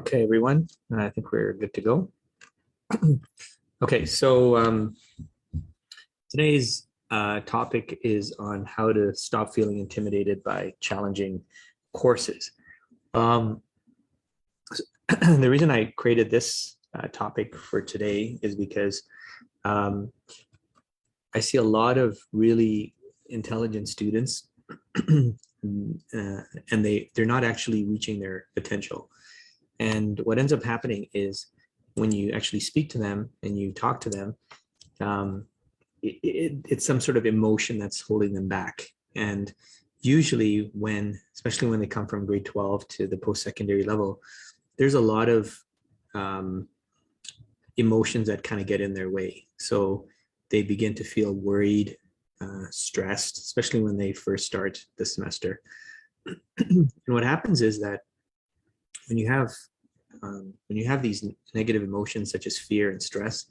Okay, everyone, I think we're good to go. Okay, so today's topic is on how to stop feeling intimidated by challenging courses. The reason I created this topic for today is because I see a lot of really intelligent students and they're not actually reaching their potential. And what ends up happening is when you actually speak to them and you talk to them, it's some sort of emotion that's holding them back. And usually especially when they come from grade 12 to the post-secondary level, there's a lot of emotions that kind of get in their way. So they begin to feel worried, stressed, especially when they first start the semester. And what happens is that when you have these negative emotions such as fear and stress,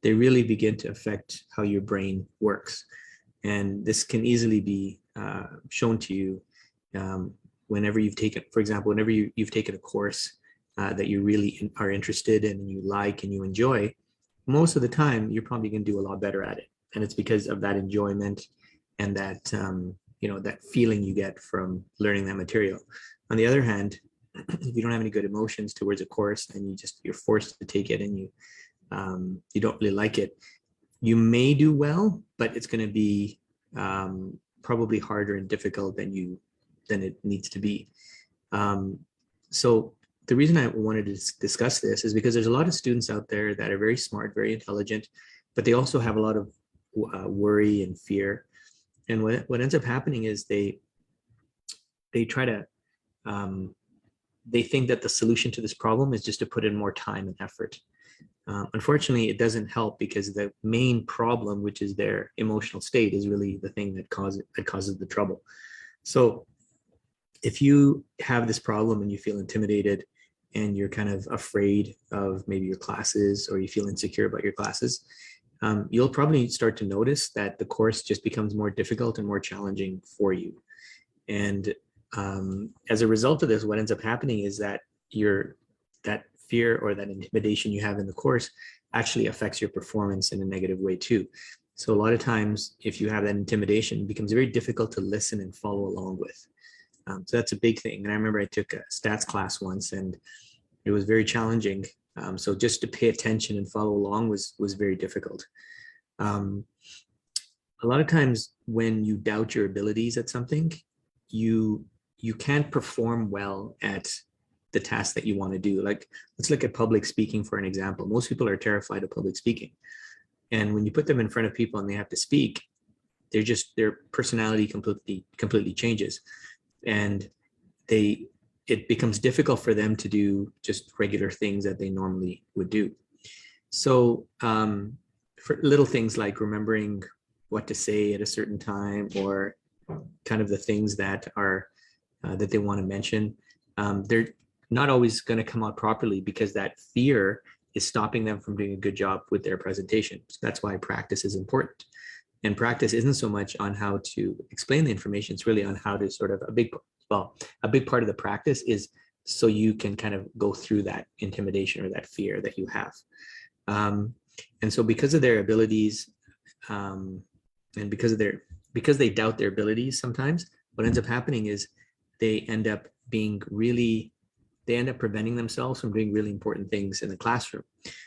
they really begin to affect how your brain works. And this can easily be shown to you whenever you've taken, for example, whenever you've taken a course that you really are interested in and you like and you enjoy. Most of the time, you're probably going to do a lot better at it. And it's because of that enjoyment and that, that feeling you get from learning that material. On the other hand, if you don't have any good emotions towards a course and you're forced to take it and you don't really like it, you may do well, but it's going to be probably harder and difficult than it needs to be. So the reason I wanted to discuss this is because there's a lot of students out there that are very smart, very intelligent, but they also have a lot of worry and fear. And what ends up happening is they try to they think that the solution to this problem is just to put in more time and effort. Unfortunately, it doesn't help because the main problem, which is their emotional state, is really the thing that causes the trouble. So if you have this problem and you feel intimidated and you're kind of afraid of maybe your classes or you feel insecure about your classes, you'll probably start to notice that the course just becomes more difficult and more challenging for you. And as a result of this, what ends up happening is that that fear or that intimidation you have in the course actually affects your performance in a negative way too. So a lot of times, if you have that intimidation, it becomes very difficult to listen and follow along with. So that's a big thing. And I remember I took a stats class once, and it was very challenging. So just to pay attention and follow along was very difficult. A lot of times, when you doubt your abilities at something, you can't perform well at the task that you want to do. Like, let's look at public speaking for an example. Most people are terrified of public speaking. And when you put them in front of people and they have to speak, their personality completely changes. And it becomes difficult for them to do just regular things that they normally would do. So for little things like remembering what to say at a certain time, or kind of the things that are that they want to mention, they're not always going to come out properly because that fear is stopping them from doing a good job with their presentation. So that's why practice is important. And practice isn't so much on how to explain the information, it's really on how to sort of a big part of the practice is so you can kind of go through that intimidation or that fear that you have. And so because of their abilities, and because they doubt their abilities sometimes, what ends up happening is they end up preventing themselves from doing really important things in the classroom.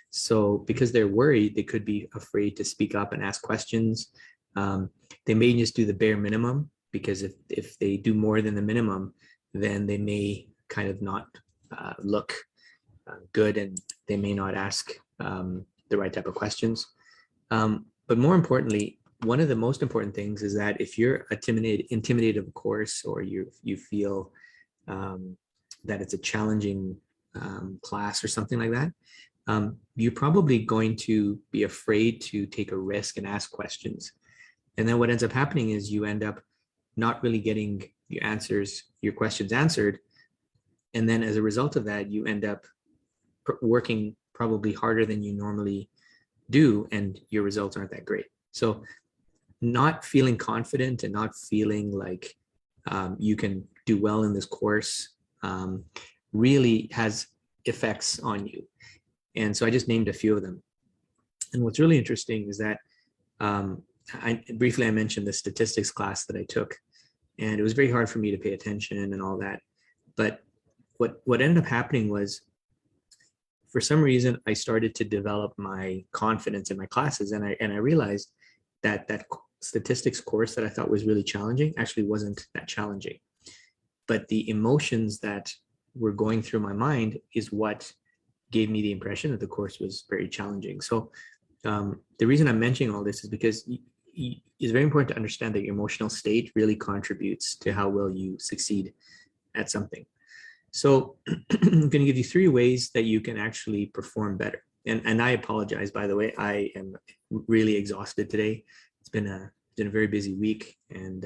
So because they're worried, they could be afraid to speak up and ask questions. They may just do the bare minimum, because if they do more than the minimum, then they may kind of not look good, and they may not ask the right type of questions. But more importantly, one of the most important things is that if you're intimidated of a course, or you feel that it's a challenging class or something like that, you're probably going to be afraid to take a risk and ask questions. And then what ends up happening is you end up not really getting your questions answered. And then as a result of that, you end up working probably harder than you normally do, and your results aren't that great. So not feeling confident and not feeling like you can do well in this course really effects on you. And so I just named a few of them. And what's really interesting is that I mentioned the statistics class that I took, and it was very hard for me to pay attention and all that. But what ended up happening was, for some reason, I started to develop my confidence in my classes, and I realized that that statistics course that I thought was really challenging actually wasn't that challenging. But the emotions that were going through my mind is what gave me the impression that the course was very challenging. So the reason I'm mentioning all this is because it's very important to understand that your emotional state really contributes to how well you succeed at something. So I'm going to give you 3 ways that you can actually perform better. And I apologize, by the way, I am really exhausted today. It's been a very busy week, and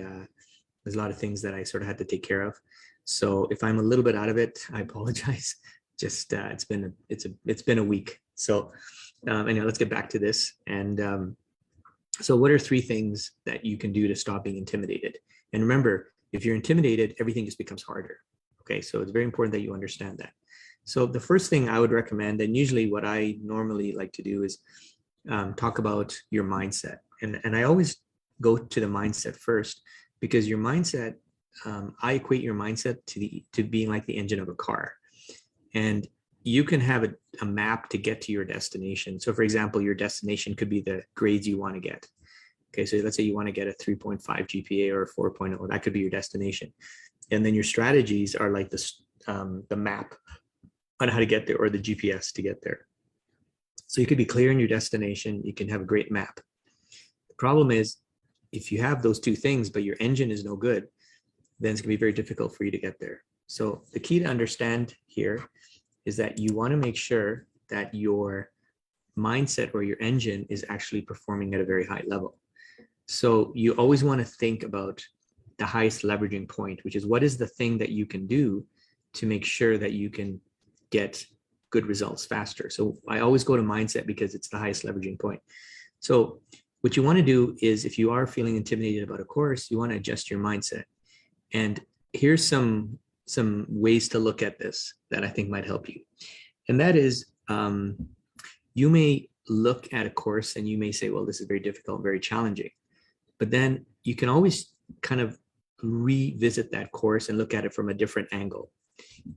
there's a lot of things that I sort of had to take care of. So if I'm a little bit out of it, I apologize. Just it's been a week. So anyway, let's get back to this. And so what are 3 things that you can do to stop being intimidated? And remember, if you're intimidated, everything just becomes harder. Okay, so it's very important that you understand that. So the first thing I would recommend, and usually what I normally like to do, is talk about your mindset. And I always go to the mindset first, because your mindset, I equate your mindset to being like the engine of a car. And you can have a map to get to your destination. So for example, your destination could be the grades you want to get. Okay, so let's say you want to get a 3.5 GPA or a 4.0, that could be your destination. And then your strategies are like the map on how to get there, or the GPS to get there. So you could be clear in your destination, you can have a great map. The problem is, if you have those 2 things, but your engine is no good, then it's gonna be very difficult for you to get there. So the key to understand here is that you wanna make sure that your mindset or your engine is actually performing at a very high level. So you always wanna think about the highest leveraging point, which is, what is the thing that you can do to make sure that you can get good results faster. So I always go to mindset because it's the highest leveraging point. So what you want to do is, if you are feeling intimidated about a course, you want to adjust your mindset. And here's some ways to look at this that I think might help you. And that is, you may look at a course and you may say, well, this is very difficult, very challenging. But then you can always kind of revisit that course and look at it from a different angle.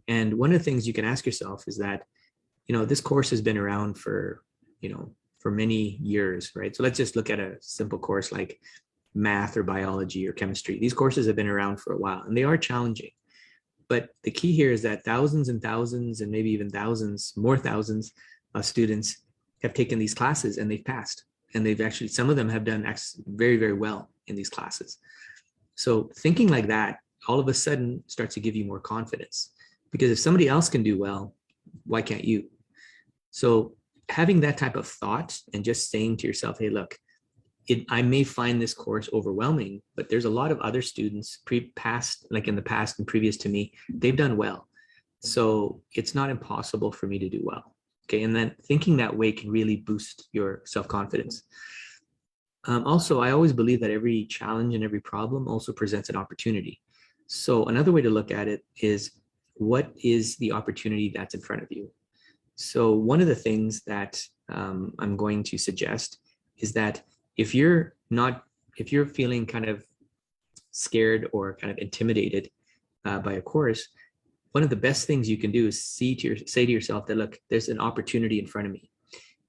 And one of the things you can ask yourself is that, this course has been around for many years, right? So let's just look at a simple course like math or biology or chemistry. These courses have been around for a while, and they are challenging. But the key here is that thousands and thousands, and maybe even more thousands of students have taken these classes and they've passed. And they've actually, some of them have done very, very well in these classes. So thinking like that all of a sudden starts to give you more confidence, because if somebody else can do well, why can't you? So having that type of thought and just saying to yourself, hey, look, I may find this course overwhelming, but there's a lot of other students like in the past and previous to me, they've done well. So it's not impossible for me to do well. Okay, and then thinking that way can really boost your self-confidence. Also, I always believe that every challenge and every problem also presents an opportunity. So another way to look at it is, what is the opportunity that's in front of you? So one of the things that I'm going to suggest is that if you're feeling kind of scared or kind of intimidated by a course, one of the best things you can do is say to yourself that, look, there's an opportunity in front of me.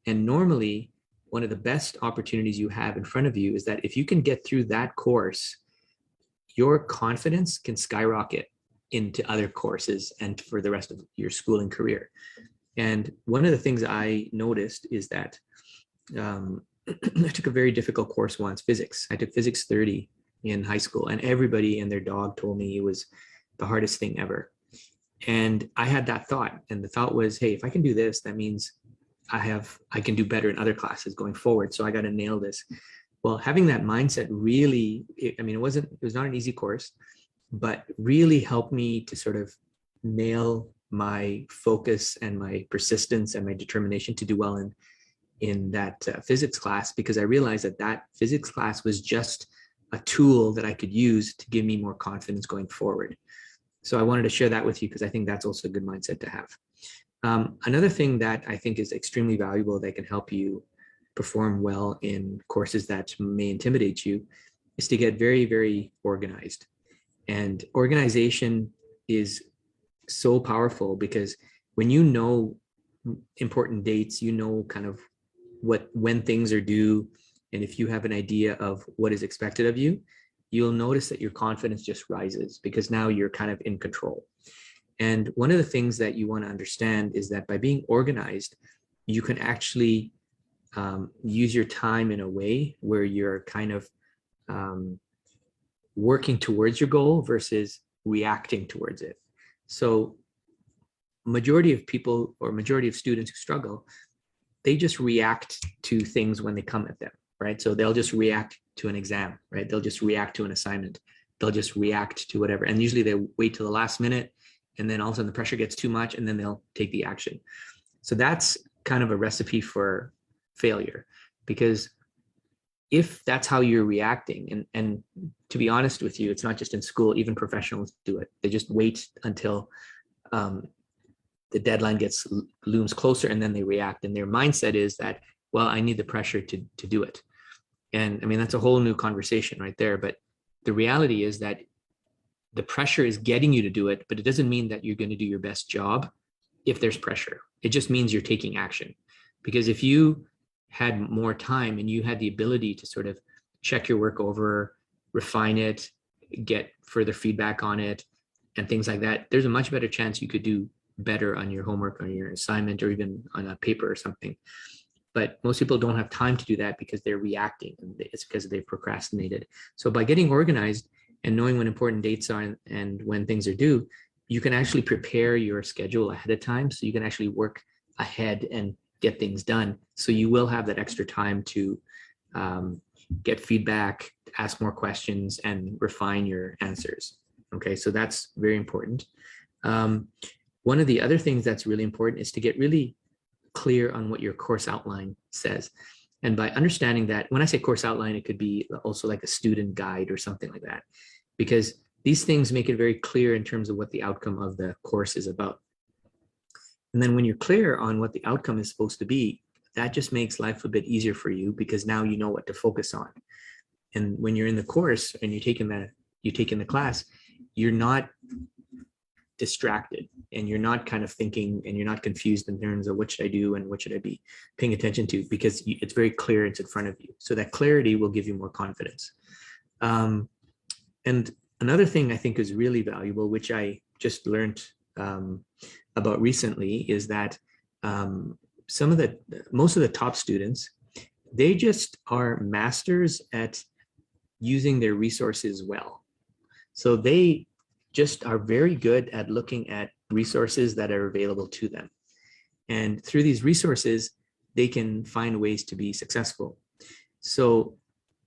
And normally, one of the best opportunities you have in front of you is that if you can get through that course, your confidence can skyrocket into other courses and for the rest of your schooling career. And one of the things I noticed is that I took a very difficult course once, physics. I took physics 30 in high school, and everybody and their dog told me it was the hardest thing ever. And I had that thought, and the thought was, hey, if I can do this, that means I can do better in other classes going forward. So I got to nail this. Well, having that mindset really, it was not an easy course, but really helped me to sort of nail my focus and my persistence and my determination to do well in that physics class, because I realized that physics class was just a tool that I could use to give me more confidence going forward. So I wanted to share that with you because I think that's also a good mindset to have. Another thing that I think is extremely valuable that can help you perform well in courses that may intimidate you is to get very, very organized. And organization is so powerful because when you know important dates, you know kind of when things are due, and if you have an idea of what is expected of you, you'll notice that your confidence just rises because now you're kind of in control. And one of the things that you want to understand is that by being organized, you can actually use your time in a way where you're kind of working towards your goal versus reacting towards it. So majority of people or majority of students who struggle, they just react to things when they come at them, right? So they'll just react to an exam, right? They'll just react to an assignment. They'll just react to whatever. And usually they wait till the last minute, and then all of a sudden the pressure gets too much, and then they'll take the action. So that's kind of a recipe for failure, because if that's how you're reacting, and to be honest with you, it's not just in school, even professionals do it. They just wait until the deadline looms closer, and then they react. And their mindset is that, well, I need the pressure to do it. And I mean, that's a whole new conversation right there. But the reality is that the pressure is getting you to do it, but it doesn't mean that you're going to do your best job if there's pressure. It just means you're taking action. Because if you had more time and you had the ability to sort of check your work over, refine it, get further feedback on it, and things like that, there's a much better chance you could do better on your homework, on your assignment, or even on a paper or something. But most people don't have time to do that because they're reacting, and it's because they've procrastinated. So by getting organized and knowing when important dates are and when things are due, you can actually prepare your schedule ahead of time. So you can actually work ahead and get things done. So you will have that extra time to get feedback, ask more questions, and refine your answers. Okay, so that's very important. One of the other things that's really important is to get really clear on what your course outline says. And by understanding that, when I say course outline, it could be also like a student guide or something like that, because these things make it very clear in terms of what the outcome of the course is about. And then when you're clear on what the outcome is supposed to be, that just makes life a bit easier for you, because now you know what to focus on. And when you're in the course and you're taking the class, you're not distracted, and you're not kind of thinking, and you're not confused in terms of what should I do and what should I be paying attention to, because it's very clear, it's in front of you. So that clarity will give you more confidence. And another thing I think is really valuable, which I just learned about recently, is that most of the top students, they just are masters at using their resources well. So they just are very good at looking at resources that are available to them. And through these resources, they can find ways to be successful. So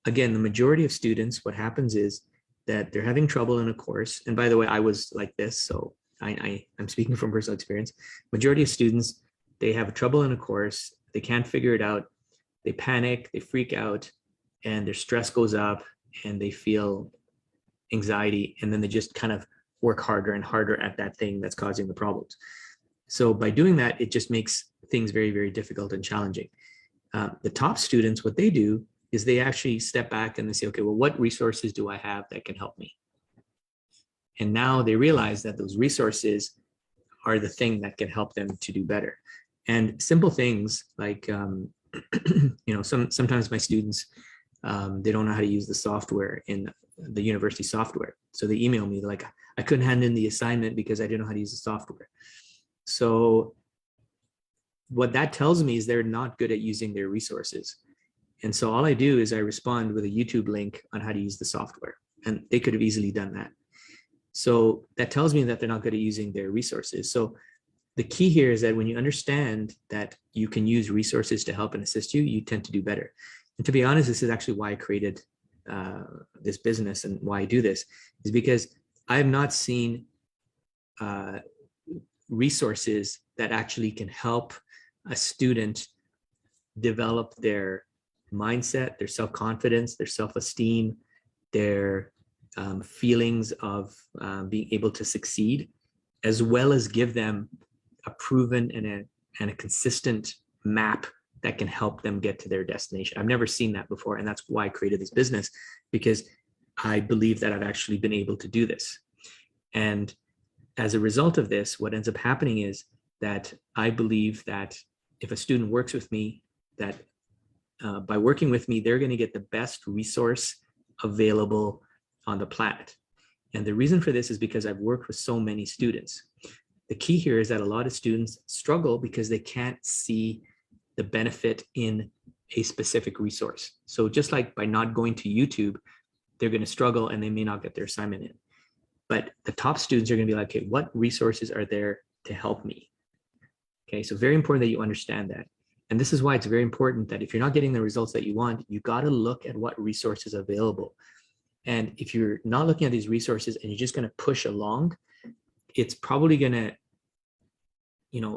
again, the majority of students, what happens is that they're having trouble in a course. And by the way, I was like this, so I'm speaking from personal experience. Majority of students, they have trouble in a course, they can't figure it out, they panic, they freak out, and their stress goes up, and they feel anxiety, and then they just kind of work harder and harder at that thing that's causing the problems. So by doing that, it just makes things very, very difficult and challenging. The top students, what they do is they actually step back and they say, okay, well, what resources do I have that can help me? And now they realize that those resources are the thing that can help them to do better. And simple things like, sometimes my students, they don't know how to use the software in the university software. So they email me like, I couldn't hand in the assignment because I didn't know how to use the software. So what that tells me is they're not good at using their resources. And so all I do is I respond with a YouTube link on how to use the software. And they could have easily done that. So that tells me that they're not good at using their resources. So the key here is that when you understand that you can use resources to help and assist you, you tend to do better. And to be honest, this is actually why I created this business, and why I do this is because I have not seen resources that actually can help a student develop their mindset, their self-confidence, their self-esteem, their feelings of being able to succeed, as well as give them a proven and a consistent map that can help them get to their destination. I've never seen that before, and that's why I created this business, because I believe that I've actually been able to do this. And as a result of this, what ends up happening is that I believe that if a student works with me, that by working with me, they're going to get the best resource available on the planet. And the reason for this is because I've worked with so many students. The key here is that a lot of students struggle because they can't see the benefit in a specific resource. So just like by not going to YouTube, they're going to struggle and they may not get their assignment in. But the top students are going to be like, okay, what resources are there to help me? Okay, so very important that you understand that. And this is why it's very important that if you're not getting the results that you want, you got to look at what resources are available. And if you're not looking at these resources and you're just going to push along, it's probably going to,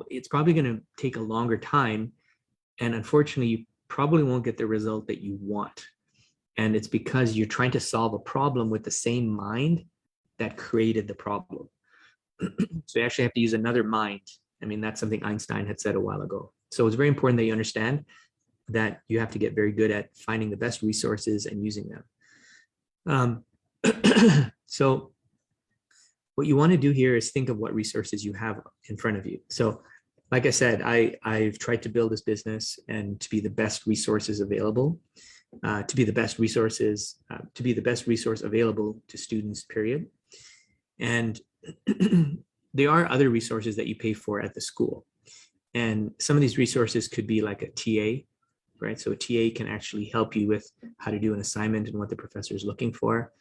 it's probably going to take a longer time. And unfortunately, you probably won't get the result that you want. And it's because you're trying to solve a problem with the same mind that created the problem. So you actually have to use another mind. I mean, that's something Einstein had said a while ago. So it's very important that you understand that you have to get very good at finding the best resources and using them. So what you want to do here is think of what resources you have in front of you. So like I said, I've tried to build this business and to be the best resources available, to be the best resource available to students, period. And there are other resources that you pay for at the school. And some of these resources could be like a TA, right? So a TA can actually help you with how to do an assignment and what the professor is looking for.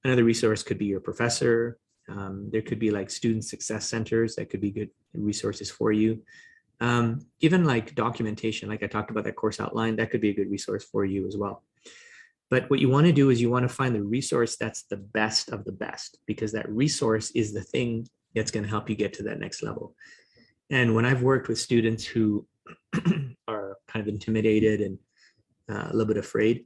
Another resource could be your professor. There could be like student success centers that could be good resources for you. Even like documentation, like I talked about that course outline, that could be a good resource for you as well. But what you want to do is you want to find the resource that's the best of the best, because that resource is the thing that's going to help you get to that next level. And when I've worked with students who are kind of intimidated and a little bit afraid,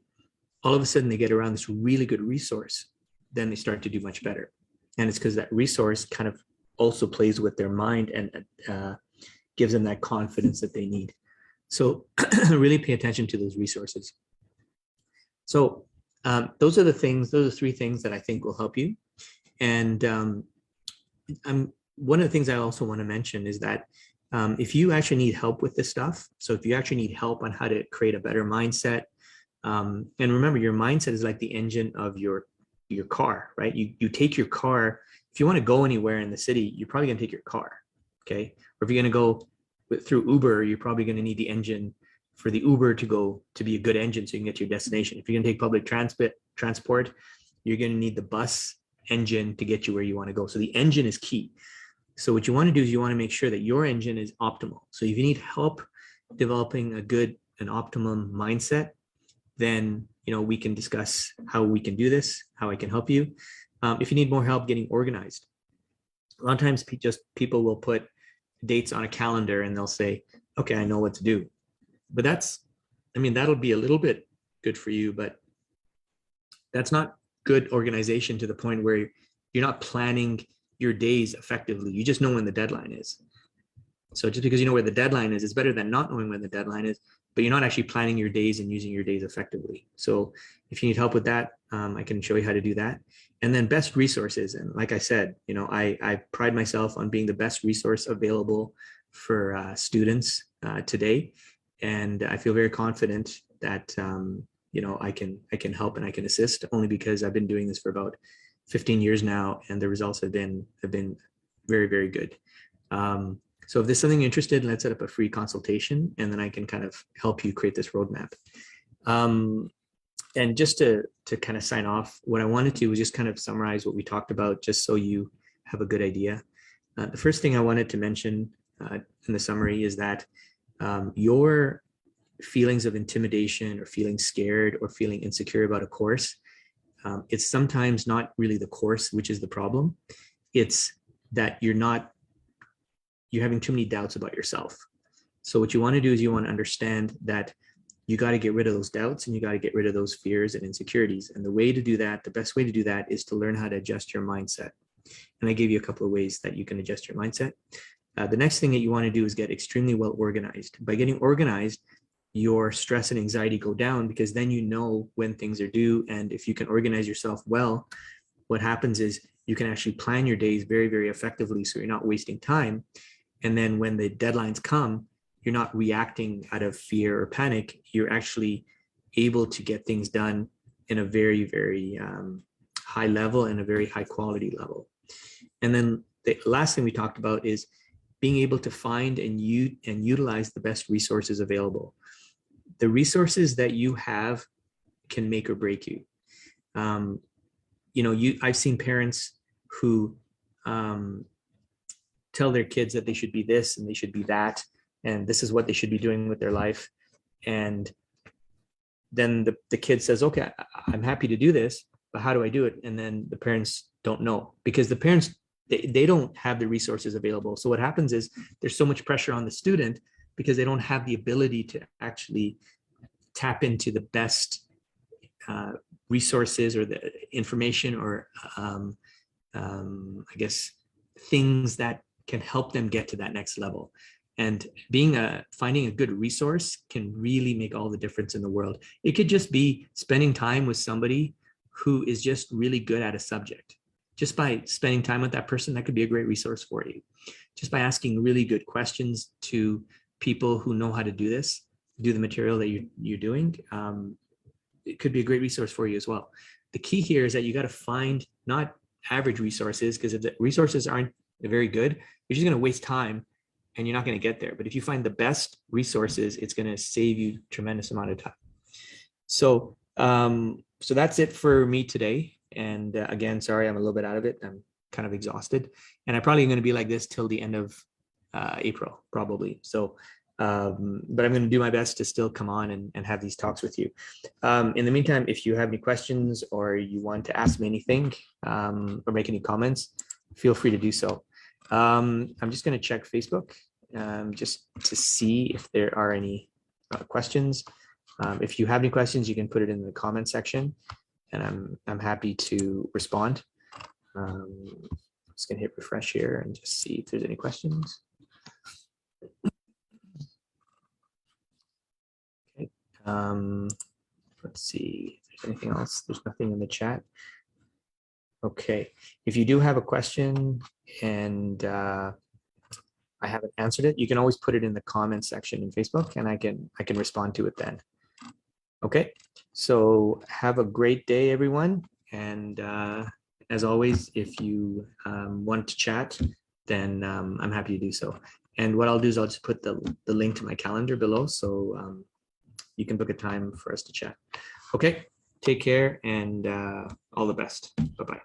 all of a sudden they get around this really good resource, then they start to do much better. And it's because that resource kind of also plays with their mind and gives them that confidence that they need. So really pay attention to those resources. So those are three things that I think will help you. And one of the things I also want to mention is that if you actually need help with this stuff, so if you actually need help on how to create a better mindset, and remember, your mindset is like the engine of your car, right? You take your car. If you want to go anywhere in the city, you're probably going to take your car, okay? Or if you're going to go through Uber, you're probably going to need the engine for the Uber to be a good engine so you can get to your destination. If you're going to take public transport, you're going to need the bus engine to get you where you want to go. So the engine is key. So what you want to do is you want to make sure that your engine is optimal. So if you need help developing an optimum mindset, then we can discuss how we can do this, how I can help you. If you need more help getting organized, a lot of times people will put dates on a calendar and they'll say, okay, I know what to do. But that'll be a little bit good for you, but that's not good organization to the point where you're not planning your days effectively. You just know when the deadline is. So just because you know where the deadline is, it's better than not knowing when the deadline is, but you're not actually planning your days and using your days effectively. So if you need help with that, I can show you how to do that. And then best resources. And like I said, I pride myself on being the best resource available for students today. And I feel very confident that, I can help and I can assist, only because I've been doing this for about 15 years now, and the results have been very, very good. So if there's something you're interested in, let's set up a free consultation, and then I can kind of help you create this roadmap. And just to kind of sign off, what I wanted to was just kind of summarize what we talked about, just so you have a good idea. The first thing I wanted to mention in the summary is that your feelings of intimidation or feeling scared or feeling insecure about a course, it's sometimes not really the course which is the problem. It's that you're having too many doubts about yourself. So what you want to do is you want to understand that you got to get rid of those doubts and you got to get rid of those fears and insecurities. And the way to do that, the best way to do that, is to learn how to adjust your mindset. And I gave you a couple of ways that you can adjust your mindset. The next thing that you want to do is get extremely well organized. By getting organized, your stress and anxiety go down, because then you know when things are due. And if you can organize yourself well, what happens is you can actually plan your days very, very effectively, so you're not wasting time. And then when the deadlines come, you're not reacting out of fear or panic. You're actually able to get things done in a very, very high level and a very high quality level. And then the last thing we talked about is being able to find and utilize the best resources available. The resources that you have can make or break you. I've seen parents who tell their kids that they should be this and they should be that, and this is what they should be doing with their life. And then the kid says, okay, I'm happy to do this, but how do I do it? And then the parents don't know, because the parents, they don't have the resources available. So what happens is there's so much pressure on the student because they don't have the ability to actually tap into the best resources or the information or I guess things that can help them get to that next level. And finding a good resource can really make all the difference in the world. It could just be spending time with somebody who is just really good at a subject. Just by spending time with that person, that could be a great resource for you. Just by asking really good questions to people who know how to do this, do the material that you're doing, it could be a great resource for you as well. The key here is that you got to find not average resources, because if the resources aren't very good, you're just going to waste time and you're not going to get there. But if you find the best resources, it's going to save you a tremendous amount of time. So that's it for me today. And again, sorry, I'm a little bit out of it. I'm kind of exhausted, and I'm probably going to be like this till the end of April, probably. So, but I'm going to do my best to still come on and have these talks with you. In the meantime, if you have any questions or you want to ask me anything or make any comments, feel free to do so. I'm just going to check Facebook just to see if there are any questions. If you have any questions, you can put it in the comment section, and I'm happy to respond. I'm just going to hit refresh here and just see if there's any questions. Okay. Let's see if there's anything else. There's nothing in the chat. Okay. If you do have a question and I haven't answered it, you can always put it in the comment section in Facebook, and I can respond to it then. Okay. So have a great day, everyone. And as always, if you want to chat, then I'm happy to do so. And what I'll do is I'll just put the link to my calendar below, so you can book a time for us to chat. Okay, take care, and all the best. Bye-bye.